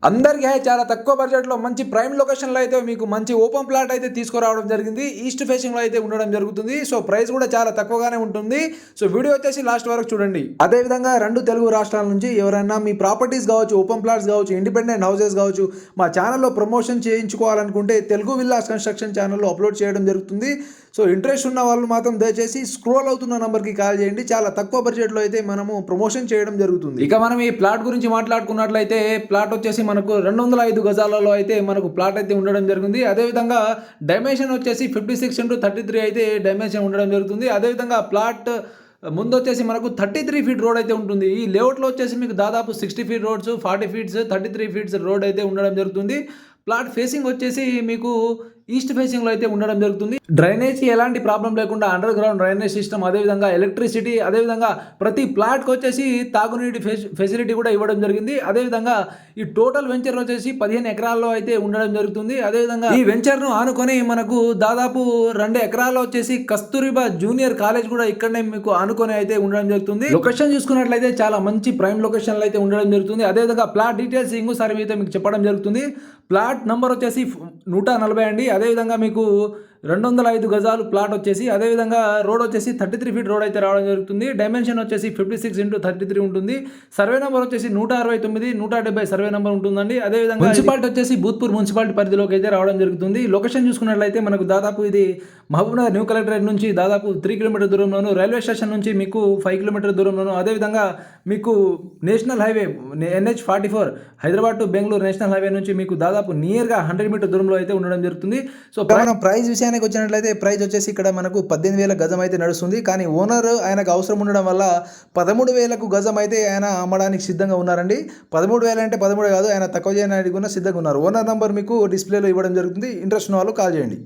అందరికీ చాలా తక్కువ బడ్జెట్లో మంచి ప్రైమ్ లొకేషన్లో అయితే మీకు మంచి ఓపెన్ ప్లాట్ అయితే తీసుకురావడం జరిగింది. ఈస్ట్ ఫేసింగ్లో అయితే ఉండడం జరుగుతుంది. సో ప్రైస్ కూడా చాలా తక్కువగానే ఉంటుంది. సో వీడియో వచ్చేసి లాస్ట్ వరకు చూడండి. అదేవిధంగా రెండు తెలుగు రాష్ట్రాల నుంచి ఎవరైనా మీ ప్రాపర్టీస్ కావచ్చు, ఓపెన్ ప్లాట్స్ కావచ్చు, ఇండిపెండెంట్ హౌసెస్ కావచ్చు మా ఛానల్లో ప్రమోషన్ చేయించుకోవాలనుకుంటే తెలుగు విల్లాస్ కన్స్ట్రక్షన్ ఛానల్లో అప్లోడ్ చేయడం జరుగుతుంది. సో ఇంట్రెస్ట్ ఉన్న వాళ్ళు మాత్రం దయచేసి స్క్రోల్ అవుతున్న నంబర్కి కాల్ చేయండి. చాలా తక్కువ బడ్జెట్లో అయితే మనము ప్రమోషన్ చేయడం జరుగుతుంది. ఇక మనం ఈ ప్లాట్ గురించి మాట్లాడుకున్నట్లయితే ప్లాట్ వచ్చేసి మనకు 205 గజాలలో అయితే మనకు ప్లాట్ అయితే ఉండడం జరిగింది. అదేవిధంగా డైమెన్షన్ వచ్చేసి 56x33 అయితే డైమెన్షన్ ఉండడం జరుగుతుంది. అదేవిధంగా ప్లాట్ ముందు వచ్చేసి మనకు 33 ఫీట్ రోడ్ అయితే ఉంటుంది. ఈ లేఅవుట్లో వచ్చేసి మీకు దాదాపు 60 feet roads, 40 feets, 33 feets road అయితే ఉండడం జరుగుతుంది. ప్లాట్ ఫేసింగ్ వచ్చేసి మీకు ఈస్ట్ ఫేసింగ్లో అయితే ఉండడం జరుగుతుంది. డ్రైనేజ్కి ఎలాంటి ప్రాబ్లం లేకుండా అండర్ గ్రౌండ్ డ్రైనేజ్ సిస్టమ్, అదేవిధంగా ఎలక్ట్రిసిటీ, అదేవిధంగా ప్రతి ప్లాట్కి వచ్చేసి తాగునీటి ఫెసిలిటీ కూడా ఇవ్వడం జరిగింది. అదేవిధంగా ఈ టోటల్ వెంచర్ వచ్చేసి 15 ఎకరాల్లో అయితే ఉండడం జరుగుతుంది. అదేవిధంగా ఈ వెంచర్ను ఆనుకొని మనకు దాదాపు 2 ఎకరాల్లో వచ్చేసి కస్తూరిబా జూనియర్ కాలేజ్ కూడా ఇక్కడనే మీకు ఆనుకొని అయితే ఉండడం జరుగుతుంది. లొకేషన్ చూసుకున్నట్లయితే చాలా మంచి ప్రైమ్ లొకేషన్లో అయితే ఉండడం జరుగుతుంది. అదేవిధంగా ప్లాట్ డీటెయిల్స్ ఇంకోసారి అయితే మీకు చెప్పడం జరుగుతుంది. ప్లాట్ నంబర్ వచ్చేసి 140 అండి. అదేవిధంగా మీకు 205 గజాలు ప్లాట్ వచ్చేసి, అదేవిధంగా రోడ్ వచ్చేసి 33 ఫీట్ రోడ్ అయితే రావడం జరుగుతుంది. డైమెన్షన్ వచ్చేసి 56x33 ఉంటుంది. సర్వే నెంబర్ వచ్చేసి 169, 170 సర్వే నెంబర్ ఉంటుందండి. అదేవిధంగా మున్సిపాలిటీ వచ్చేసి భూత్పూర్ మున్సిపాలిటీ పరిధిలోకి అయితే రావడం జరుగుతుంది. లొకేషన్ చూసుకున్నట్లయితే మనకు దాదాపు ఇది మహబూబ్నగర్ న్యూ కలెక్టరేట్ నుంచి దాదాపు 3 కిలోమీటర్ దూరంలోను, రైల్వే స్టేషన్ నుంచి మీకు 5 కిలోమీటర్ దూరంలోను, అదేవిధంగా మీకు national highway NH44 Hyderabad to Bengaluru national highway నుంచి మీకు దాదాపు నియర్గా 100 మీటర్ దూరంలో అయితే ఉండడం జరుగుతుంది. సో మనం ప్రైస్ విషయానికి వచ్చినట్లయితే ప్రైస్ వచ్చేసి ఇక్కడ మనకు 18,000 గజం అయితే నడుస్తుంది. కానీ ఓనర్ ఆయనకు అవసరం ఉండడం వల్ల 13,000 గజం అయితే ఆయన అమ్మడానికి సిద్ధంగా ఉన్నారండి. 13,000 అంటే 13 కాదు, ఆయన తక్కువ చేయడానికి కూడా సిద్ధంగా ఉన్నారు. ఓనర్ నంబర్ మీకు డిస్ప్లేలో ఇవ్వడం జరుగుతుంది. ఇంట్రెస్ట్ ఉన్న వాళ్ళు కాల్ చేయండి.